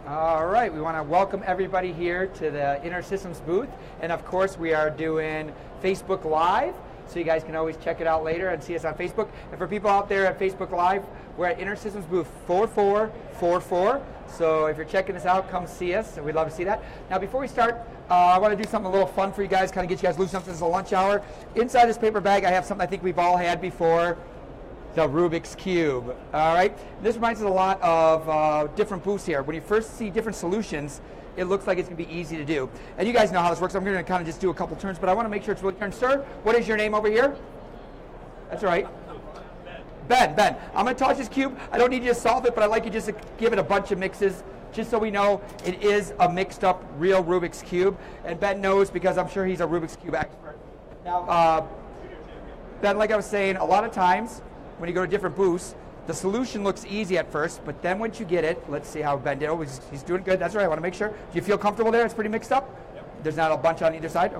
All right, we want to welcome everybody here to the InterSytems booth. And of course, we are doing Facebook Live, so you guys can always check it out later and see us on Facebook. And for people out there at Facebook Live, we're at InterSytems booth 4444. So if you're checking us out, come see us, and we'd love to see that. Now, before we start, I want to do something a little fun for you guys, kind of get you guys loose. Something as a lunch hour. Inside this paper bag, I have something I think we've all had before. The Rubik's Cube. All right, this reminds us a lot of different booths here. When you first see different solutions, it looks like it's going to be easy to do. And you guys know how this works. I'm going to kind of just do a couple turns, but I want to make sure it's really turn. Sir, what is your name over here? That's all right. Ben. I'm going to toss this cube. I don't need you to solve it, but I'd like you just to give it a bunch of mixes, just so we know it is a mixed up real Rubik's Cube. And Ben knows because I'm sure he's a Rubik's Cube expert. Now, Ben, like I was saying, a lot of times, when you go to different booths, the solution looks easy at first, but then once you get it, let's see how Ben did. Oh, he's doing good. That's right. I want to make sure. Do you feel comfortable there? It's pretty mixed up? Yep. There's not a bunch on either side.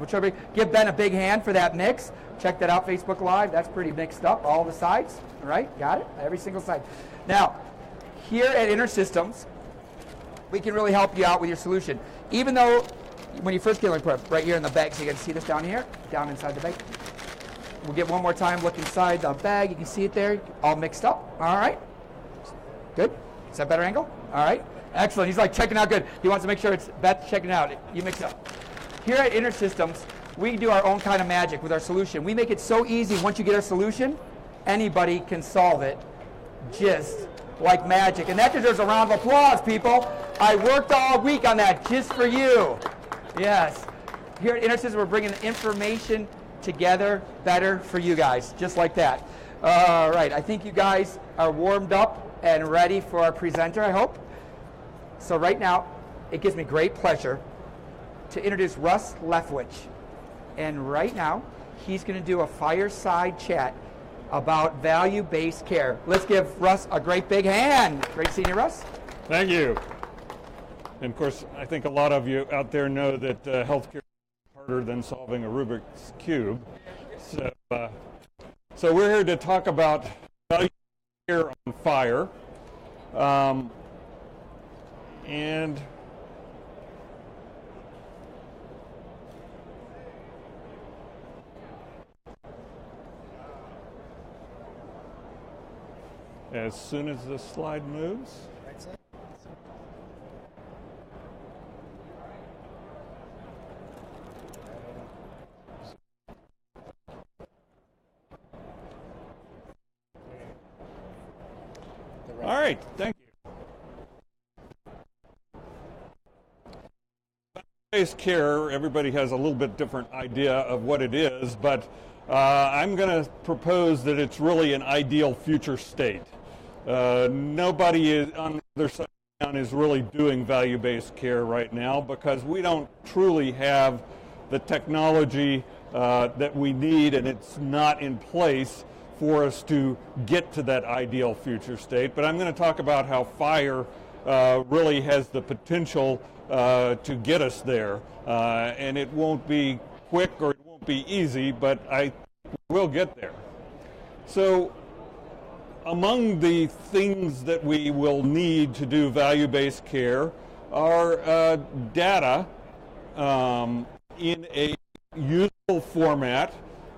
Give Ben a big hand for that mix. Check that out, Facebook Live. That's pretty mixed up, all the sides. All right, got it? Every single side. Now, here at InterSytems, we can really help you out with your solution. Even though, when you first get it, put it right here in the bag, so you can see this down here, down inside the bag. We'll get one more time, look inside the bag. You can see it there, all mixed up. All right. Good. Is that a better angle? All right. Excellent. He's like checking out good. He wants to make sure it's Beth checking out. You mix up. Here at InterSytems, we do our own kind of magic with our solution. We make it so easy. Once you get our solution, anybody can solve it just like magic. And that deserves a round of applause, people. I worked all week on that just for you. Yes. Here at InterSytems, we're bringing information together better for you guys, just like that. All right, I think you guys are warmed up and ready for our presenter, I hope. So right now, it gives me great pleasure to introduce Russ Lefwich. And right now, he's going to do a fireside chat about value-based care. Let's give Russ a great big hand. Great seeing you, Russ. Thank you. And of course, I think a lot of you out there know that healthcare than solving a Rubik's Cube. So we're here to talk about value care on fire. And as soon as the slide moves. All right, thank you. Value-based care, everybody has a little bit different idea of what it is, but I'm going to propose that it's really an ideal future state. Nobody is on the other side of town is really doing value-based care right now because we don't truly have the technology that we need, and it's not in place for us to get to that ideal future state. But I'm going to talk about how fire really has the potential to get us there. And it won't be quick or it won't be easy, but I will get there. So among the things that we will need to do value-based care are data in a usable format,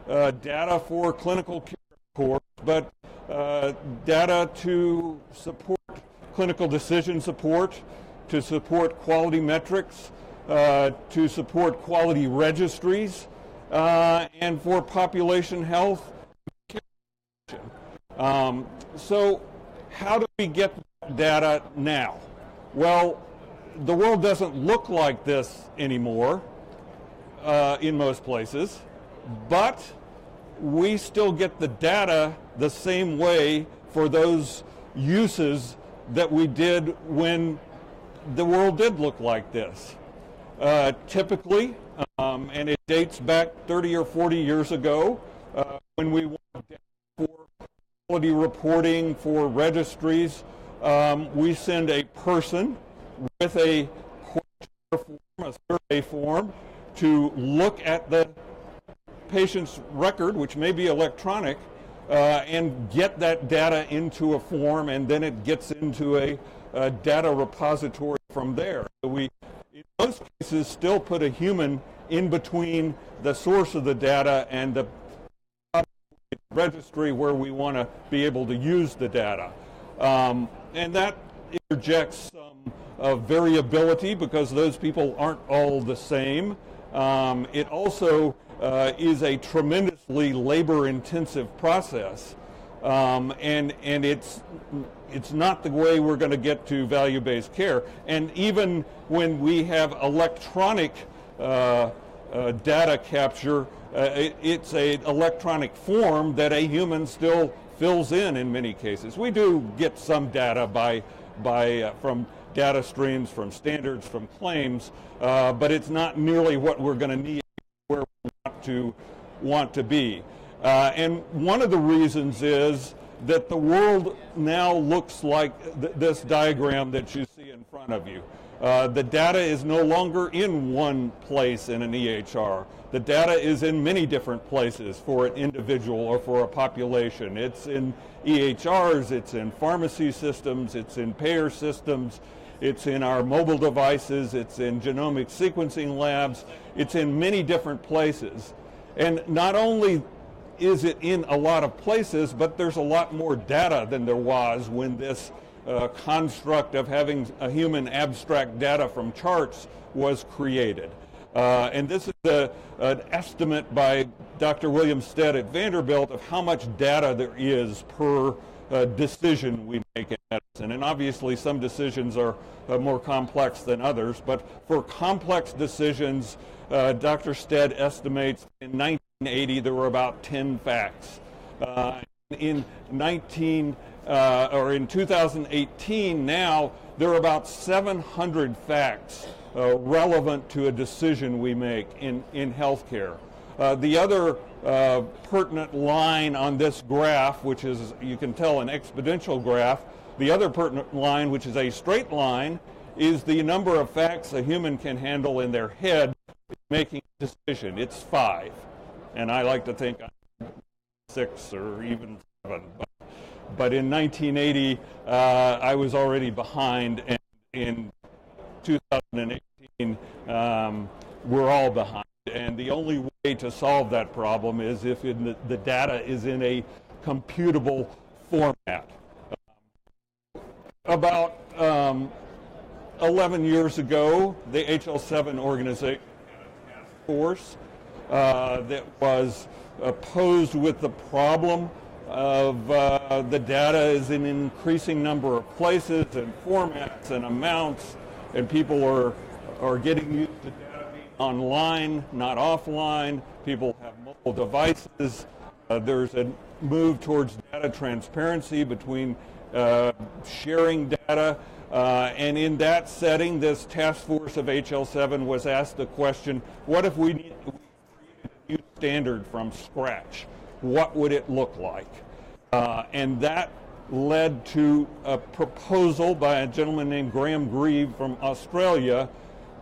data for clinical care, of course, but data to support clinical decision support, to support quality metrics, to support quality registries, and for population health. So how do we get data now? Well, the world doesn't look like this anymore in most places, but we still get the data the same way for those uses that we did when the world did look like this. Typically, and it dates back 30 or 40 years ago, when we wanted data for quality reporting for registries, we send a person with a questionnaire form, a survey form, to look at the patient's record, which may be electronic, and get that data into a form, and then it gets into a data repository from there. So we, in most cases, still put a human in between the source of the data and the registry where we want to be able to use the data. And that interjects some variability because those people aren't all the same. It also is a tremendously labor-intensive process, and it's not the way we're going to get to value-based care. And even when we have electronic data capture, it's an electronic form that a human still fills in many cases. We do get some data from data streams, from standards, from claims, but it's not nearly what we're going to need where we want to be. And one of the reasons is that the world now looks like this diagram that you see in front of you. The data is no longer in one place in an EHR. The data is in many different places for an individual or for a population. It's in EHRs, it's in pharmacy systems, it's in payer systems, it's in our mobile devices, it's in genomic sequencing labs, it's in many different places. And not only is it in a lot of places, but there's a lot more data than there was when this construct of having a human abstract data from charts was created. And this is an estimate by Dr. William Stead at Vanderbilt of how much data there is per decision we make in medicine. And obviously some decisions are more complex than others, but for complex decisions, Dr. Stead estimates in 1980 there were about 10 facts. In 2018 now, there are about 700 facts relevant to a decision we make in healthcare. The other pertinent line on this graph, which is, you can tell, an exponential graph, the other pertinent line, which is a straight line, is the number of facts a human can handle in their head making a decision. It's 5. And I like to think I'm 6 or even 7. But in 1980, I was already behind, and in 2018, we're all behind. And the only way to solve that problem is if the data is in a computable format. About 11 years ago, the HL7 organization had a task force that was posed with the problem of the data is in an increasing number of places and formats and amounts, and people are getting used to data being online, not offline. People have mobile devices. There's a move towards data transparency between sharing data. And in that setting, this task force of HL7 was asked the question, what if we created a new standard from scratch? What would it look like? And that led to a proposal by a gentleman named Graham Grieve from Australia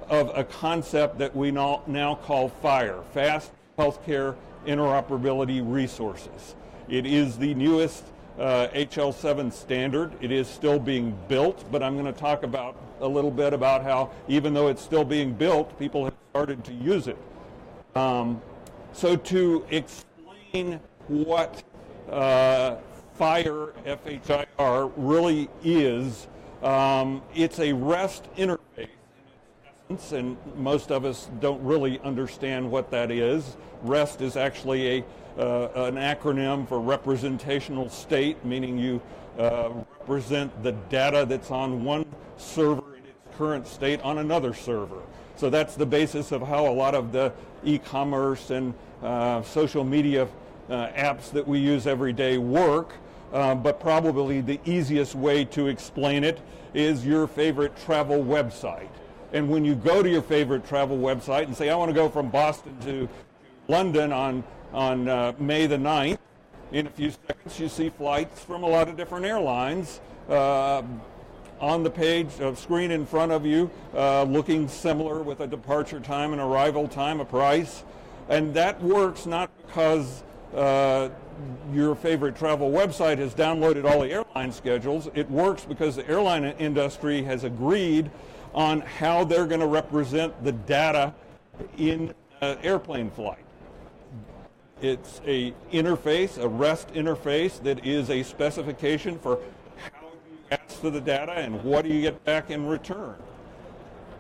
of a concept that we now call FHIR, Fast Healthcare Interoperability Resources. It is the newest HL7 standard. It is still being built, but I'm going to talk about a little bit about how, even though it's still being built, people have started to use it. So to explain what FHIR, F-H-I-R, really is, it's a REST interface in its essence, and most of us don't really understand what that is. REST is actually an acronym for representational state, meaning you represent the data that's on one server in its current state on another server. So that's the basis of how a lot of the e-commerce and social media apps that we use every day work, but probably the easiest way to explain it is your favorite travel website. And when you go to your favorite travel website and say, I want to go from Boston to London on May the 9th, in a few seconds you see flights from a lot of different airlines on the page, screen in front of you, looking similar with a departure time, an arrival time, a price. And that works not because your favorite travel website has downloaded all the airline schedules. It works because the airline industry has agreed on how they're going to represent the data in airplane flight. It's a interface, a REST interface that is a specification for how you ask for the data and what do you get back in return.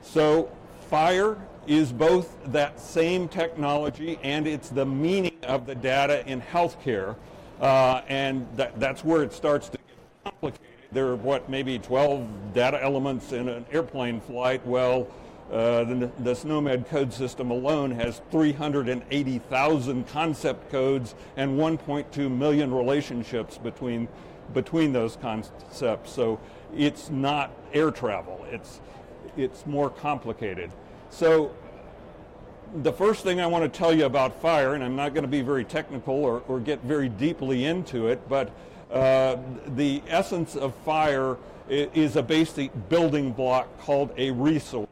So FHIR is both that same technology and it's the meaning of the data in healthcare, and that's where it starts to get complicated. There are maybe 12 data elements in an airplane flight. Well, the SNOMED code system alone has 380,000 concept codes and 1.2 million relationships between those concepts. So it's not air travel. It's more complicated. So the first thing I want to tell you about FHIR, and I'm not going to be very technical or get very deeply into it, but the essence of FHIR is a basic building block called a resource.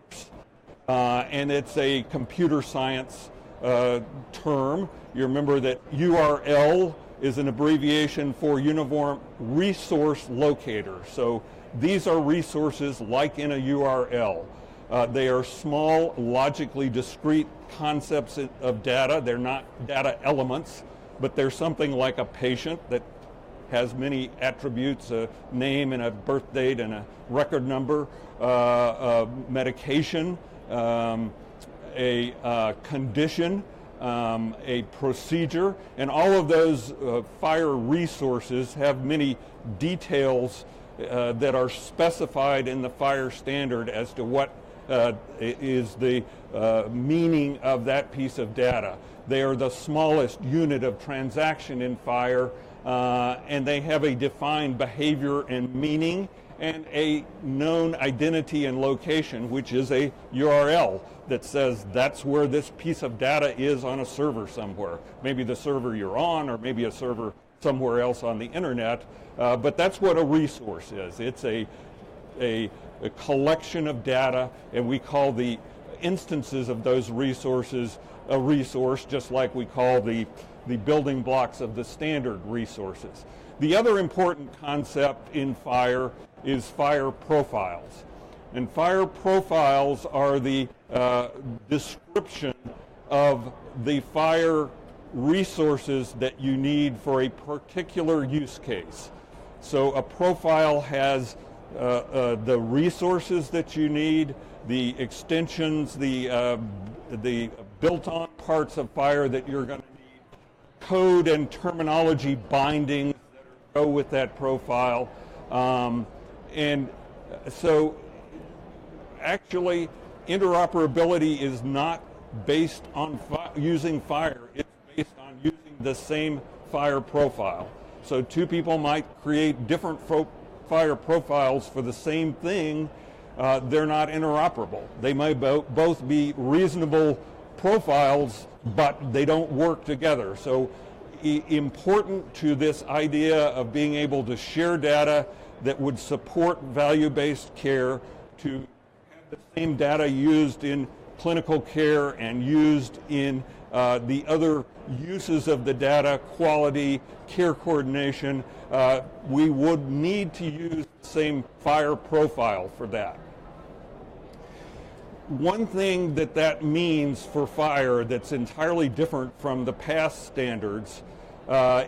And it's a computer science term. You remember that URL is an abbreviation for Uniform Resource Locator. So these are resources like in a URL. They are small, logically discrete concepts of data. They're not data elements, but they're something like a patient that has many attributes, a name and a birth date and a record number, a medication, a condition, a procedure, and all of those FHIR resources have many details that are specified in the FHIR standard as to what is the meaning of that piece of data. They are the smallest unit of transaction in FHIR, and they have a defined behavior and meaning and a known identity and location, which is a URL that says that's where this piece of data is on a server somewhere. Maybe the server you're on, or maybe a server somewhere else on the internet, but that's what a resource is. It's a collection of data, and we call the instances of those resources a resource, just like we call the building blocks of the standard resources. The other important concept in FHIR is FHIR profiles. And FHIR profiles are the description of the FHIR resources that you need for a particular use case. So a profile has the resources that you need, the extensions, the built-on parts of FHIR that you're going to need, code and terminology bindings that go with that profile. And so actually interoperability is not based on using FHIR, it's based on using the same FHIR profile. So two people might create different FHIR profiles for the same thing. They're not interoperable. They may both be reasonable profiles, but they don't work together. So important to this idea of being able to share data that would support value-based care, to have the same data used in clinical care and used in the other uses of the data, quality, care coordination. We would need to use the same FHIR profile for that. One thing that means for FHIR that's entirely different from the past standards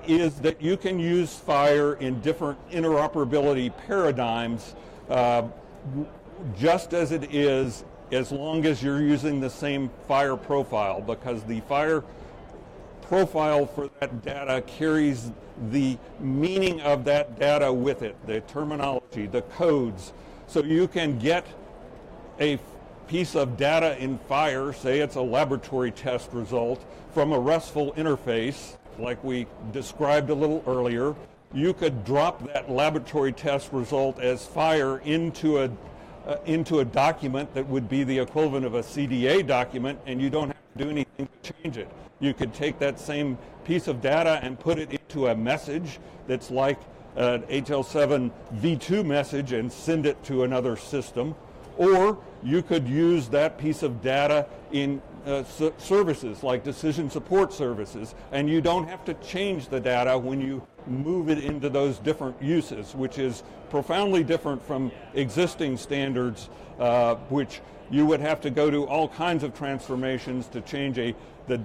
is that you can use FHIR in different interoperability paradigms just as it is, as long as you're using the same FHIR profile, because the FHIR profile for that data carries the meaning of that data with it, the terminology, the codes. So you can get a piece of data in FHIR, say it's a laboratory test result, from a RESTful interface, like we described a little earlier. You could drop that laboratory test result as FHIR into a document that would be the equivalent of a CDA document, and you don't have to do anything to change it. You could take that same piece of data and put it into a message that's like an HL7 V2 message and send it to another system. Or you could use that piece of data in services like decision support services, and you don't have to change the data when you move it into those different uses, which is profoundly different from existing standards, which you would have to go to all kinds of transformations to change the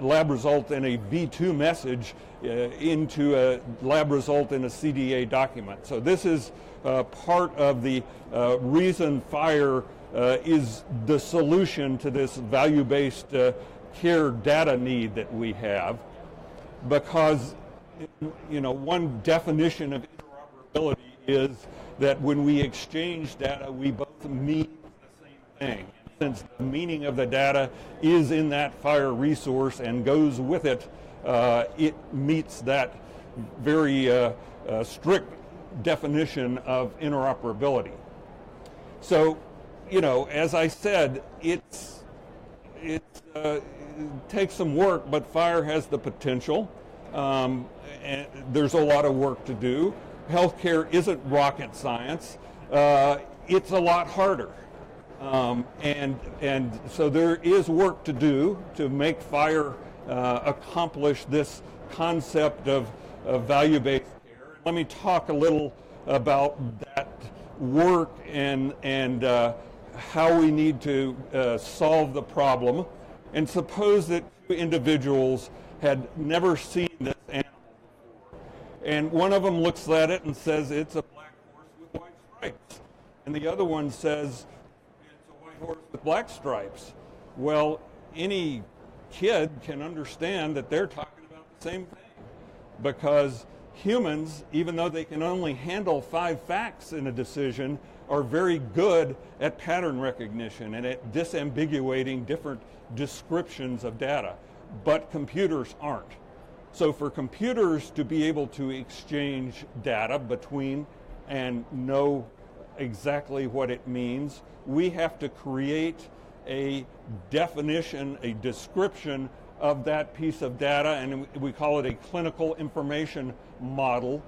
lab result in a V2 message into a lab result in a CDA document. So this is part of the reason FHIR is the solution to this value-based care data need that we have, because one definition of interoperability is that when we exchange data, we both mean the same thing. Since the meaning of the data is in that FHIR resource and goes with it, it meets that very strict definition of interoperability. So, as I said, it takes some work, but FHIR has the potential. And there's a lot of work to do. Healthcare isn't rocket science. It's a lot harder. And so there is work to do to make FHIR accomplish this concept of value-based care. Let me talk a little about that work and how we need to solve the problem. And suppose that two individuals had never seen this animal before, and one of them looks at it and says it's a black horse with white stripes, and the other one says it's a white horse with black stripes. Well, any kid can understand that they're talking about the same thing, because humans, even though they can only handle 5 facts in a decision, are very good at pattern recognition and at disambiguating different descriptions of data, but computers aren't. So for computers to be able to exchange data between and know exactly what it means, we have to create a definition, a description of that piece of data, and we call it a clinical information model,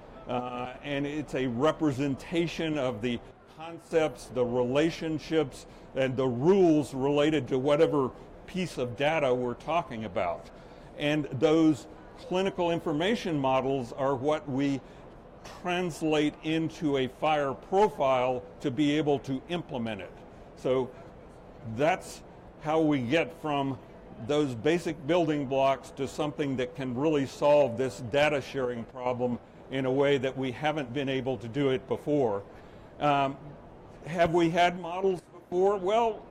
and it's a representation of the concepts, the relationships, and the rules related to whatever piece of data we're talking about. And those clinical information models are what we translate into a FHIR profile to be able to implement it. So that's how we get from those basic building blocks to something that can really solve this data sharing problem in a way that we haven't been able to do it before. Have we had models before? Well,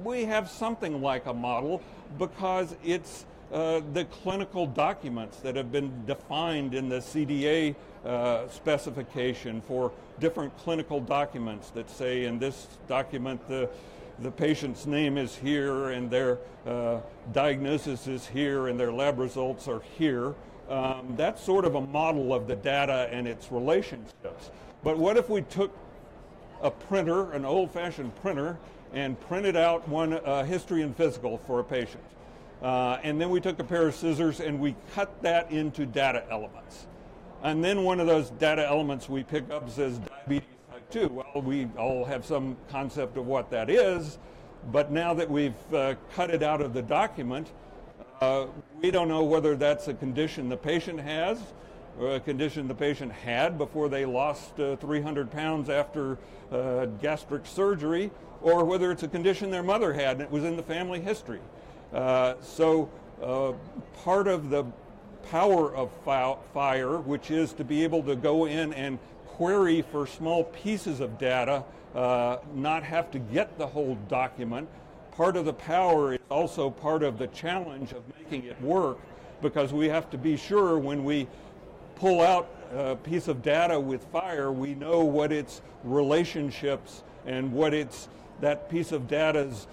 we have something like a model because it's the clinical documents that have been defined in the CDA specification for different clinical documents that say in this document the patient's name is here and their diagnosis is here and their lab results are here. That's sort of a model of the data and its relationships. But what if we took a printer, an old-fashioned printer, and printed out one history and physical for a patient? And then we took a pair of scissors and we cut that into data elements. And then one of those data elements we pick up says diabetes type 2. Well, we all have some concept of what that is, but now that we've cut it out of the document, we don't know whether that's a condition the patient has or a condition the patient had before they lost 300 pounds after gastric surgery, or whether it's a condition their mother had and it was in the family history. So part of the power of FHIR, which is to be able to go in and query for small pieces of data, not have to get the whole document. Part of the power is also part of the challenge of making it work, because we have to be sure when we pull out a piece of data with FHIR, we know what its relationships and what its that piece of data's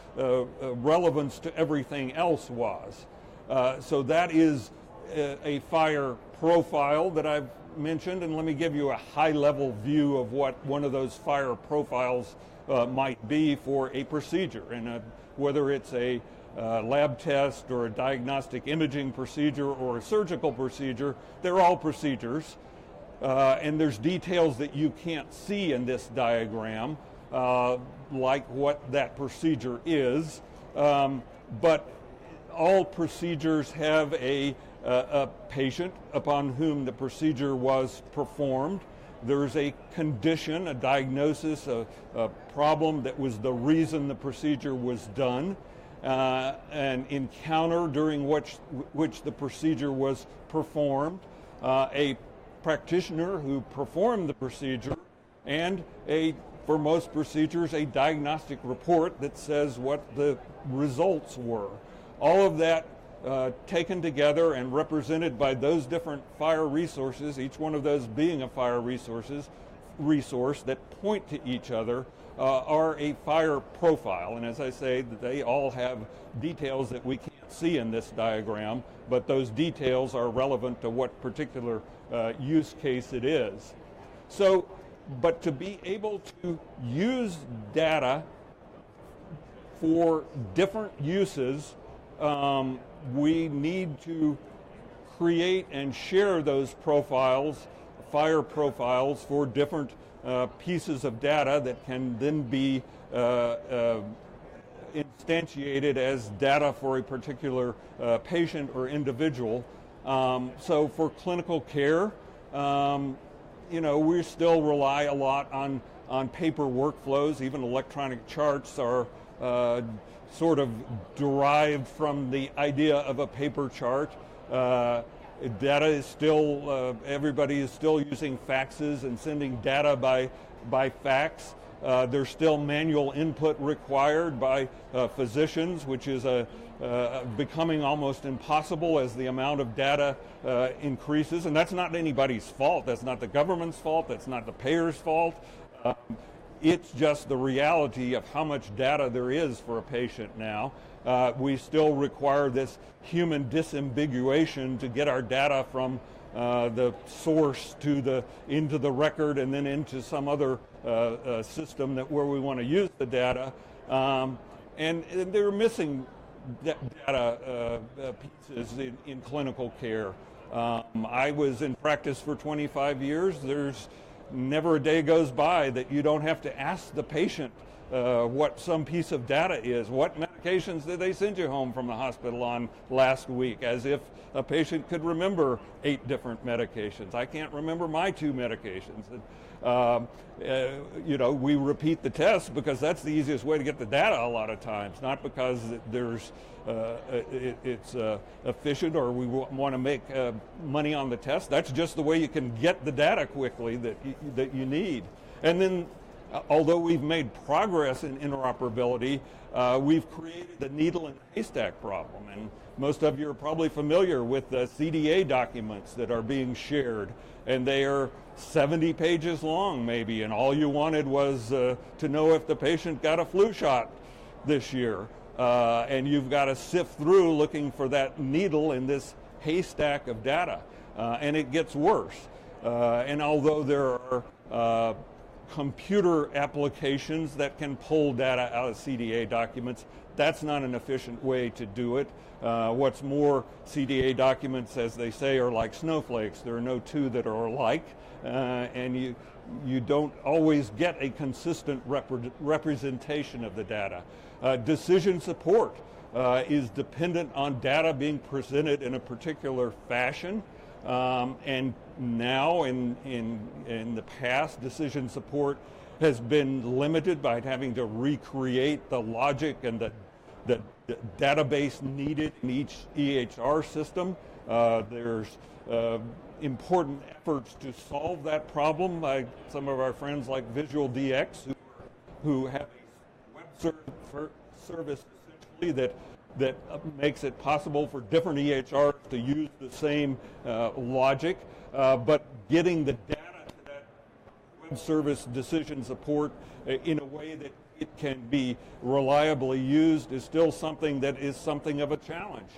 relevance to everything else was. So that is a FHIR profile that I've mentioned, and let me give you a high-level view of what one of those FHIR profiles might be for a procedure, and whether it's a lab test or a diagnostic imaging procedure or a surgical procedure. They're all procedures, and there's details that you can't see in this diagram, like what that procedure is, but all procedures have a patient upon whom the procedure was performed. There's a condition, a diagnosis, a problem that was the reason the procedure was done, an encounter during which the procedure was performed, a practitioner who performed the procedure, and for most procedures, a diagnostic report that says what the results were. All of that taken together and represented by those different FHIR resources, each one of those being a FHIR resource that point to each other, are a FHIR profile. And as I say, they all have details that we can't see in this diagram, but those details are relevant to what particular use case it is. So, but to be able to use data for different uses, we need to create and share those profiles, FHIR profiles, for different pieces of data that can then be instantiated as data for a particular patient or individual. So for clinical care, we still rely a lot on paper workflows. Even electronic charts are sort of derived from the idea of a paper chart. Data is still, everybody is still using faxes and sending data by fax. There's still manual input required by physicians, which is becoming almost impossible as the amount of data increases. And that's not anybody's fault. That's not the government's fault. That's not the payer's fault. It's just the reality of how much data there is for a patient now. We still require this human disambiguation to get our data from the source into the record and then into some other system where we want to use the data. And they're missing data pieces in clinical care. I was in practice for 25 years. There's never a day goes by that you don't have to ask the patient what some piece of data is. What medications did they send you home from the hospital on last week? As if a patient could remember 8 different medications. I can't remember my 2 medications. We repeat the test because that's the easiest way to get the data a lot of times, not because it's efficient or we want to make money on the test. That's just the way you can get the data quickly that you need. And then, although we've made progress in interoperability, we've created the needle in the haystack problem. And most of you are probably familiar with the CDA documents that are being shared. And they are 70 pages long, maybe. And all you wanted was to know if the patient got a flu shot this year. And you've got to sift through looking for that needle in this haystack of data. And it gets worse. And although there are computer applications that can pull data out of CDA documents, that's not an efficient way to do it. What's more, CDA documents, as they say, are like snowflakes. There are no 2 that are alike, and you don't always get a consistent representation of the data. Decision support is dependent on data being presented in a particular fashion. And now, in the past, decision support has been limited by having to recreate the logic and the database needed in each EHR system. There's important efforts to solve that problem by some of our friends like Visual DX, who have a web service essentially that makes it possible for different EHRs to use the same logic, but getting the data to that web service decision support in a way that it can be reliably used is still something that is something of a challenge.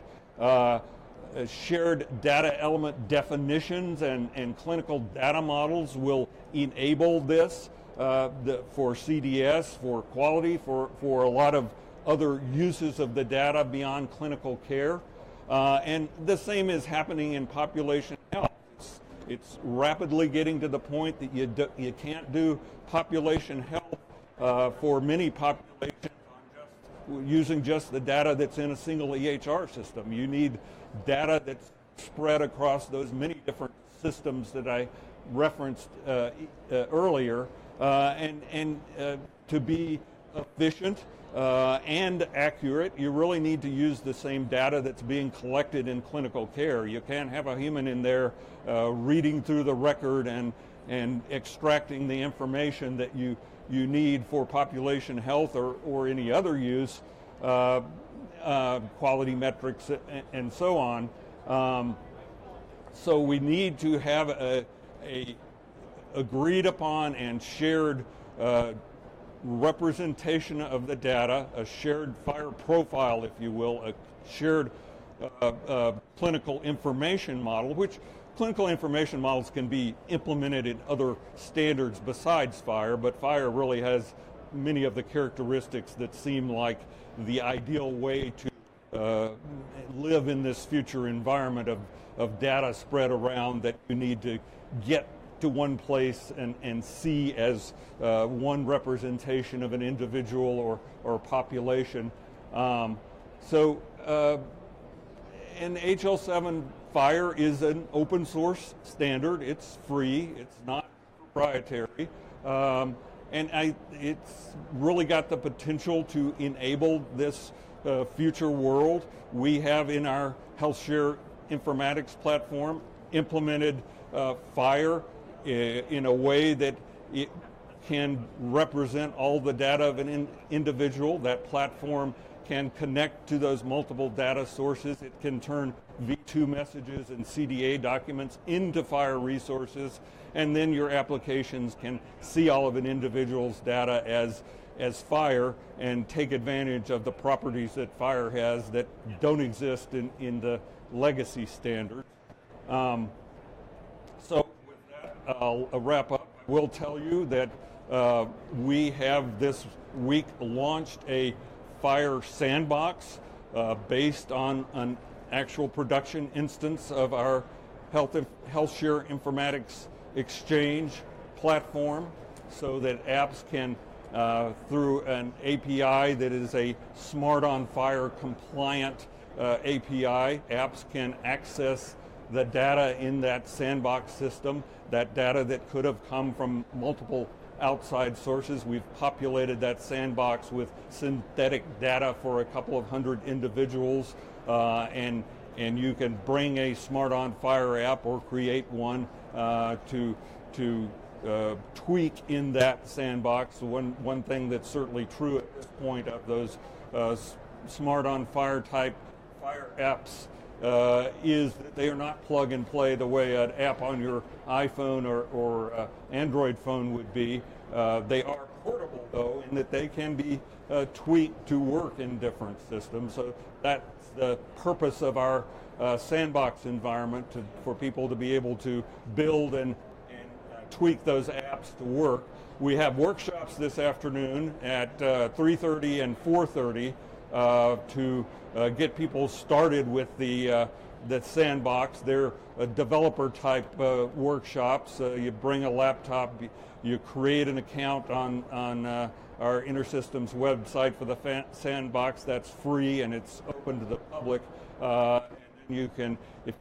Shared data element definitions and clinical data models will enable this for CDS, for quality, for a lot of other uses of the data beyond clinical care. And the same is happening in population health. It's rapidly getting to the point that you can't do population health for many populations on just using just the data that's in a single EHR system. You need data that's spread across those many different systems that I referenced earlier, and to be efficient and accurate, you really need to use the same data that's being collected in clinical care. You can't have a human in there reading through the record and extracting the information that you need for population health or any other use, quality metrics and so on. So we need to have a agreed upon and shared representation of the data, a shared fire profile, if you will, a shared clinical information model, which clinical information models can be implemented in other standards besides fire, but fire really has many of the characteristics that seem like the ideal way to live in this future environment of data spread around that you need to get to one place and see as one representation of an individual or population. So and HL7 Fire is an open source standard. It's free. It's not proprietary. And it's really got the potential to enable this future world. We have in our HealthShare informatics platform implemented Fire in a way that it can represent all the data of an individual. That platform can connect to those multiple data sources. It can turn V2 messages and CDA documents into Fire resources, and then your applications can see all of an individual's data as Fire and take advantage of the properties that Fire has that don't exist in the legacy standard. So with that, I'll wrap up. I will tell you that we have this week launched a Fire sandbox based on an actual production instance of our HealthShare Informatics Exchange platform, so that apps can, through an API that is a Smart on Fire compliant API, apps can access the data in that sandbox system, that data that could have come from multiple outside sources. We've populated that sandbox with synthetic data for a couple of hundred individuals, and you can bring a Smart on Fire app or create one to tweak in that sandbox. One thing that's certainly true at this point of those Smart on Fire type Fire apps is that they are not plug and play the way an app on your iPhone or Android phone would be. They are portable, though, in that they can be tweaked to work in different systems. So that's the purpose of our sandbox environment, for people to be able to build and tweak those apps to work. We have workshops this afternoon at 3:30 and 4:30 to get people started with the sandbox. They're developer type workshops. You bring a laptop, you create an account on our InterSytems website for the sandbox. That's free and it's open to the public. And you can, if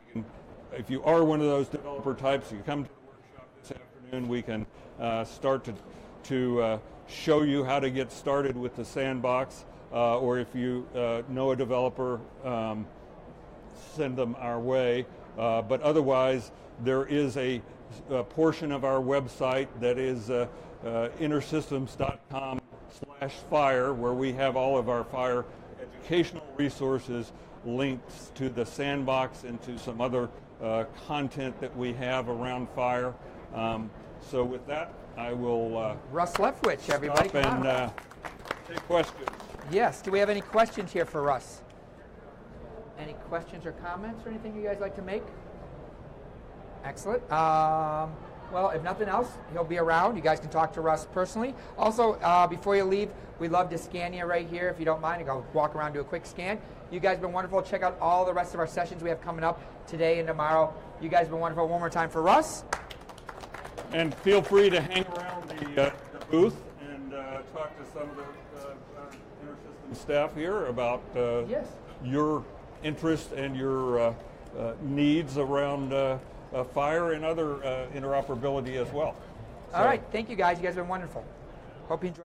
you are one of those developer types, you come to the workshop this afternoon. We can start to show you how to get started with the sandbox. Or if you know a developer, send them our way. But otherwise, there is a portion of our website that is intersystems.com/fire, where we have all of our Fire educational resources, links to the sandbox and to some other content that we have around Fire. So with that, I will Russ Leftwich, everybody. stop and take questions. Yes. Do we have any questions here for Russ? Any questions or comments or anything you guys like to make? Excellent. Well, if nothing else, he'll be around. You guys can talk to Russ personally. Also, before you leave, we'd love to scan you right here, if you don't mind. I'll walk around, do a quick scan. You guys have been wonderful. Check out all the rest of our sessions we have coming up today and tomorrow. You guys have been wonderful. One more time for Russ. And feel free to hang around the booth and talk to some of the InterSystems staff here about Yes. your interest and your needs around fire and other interoperability as well. All right, thank you guys. You guys have been wonderful. Hope you enjoy.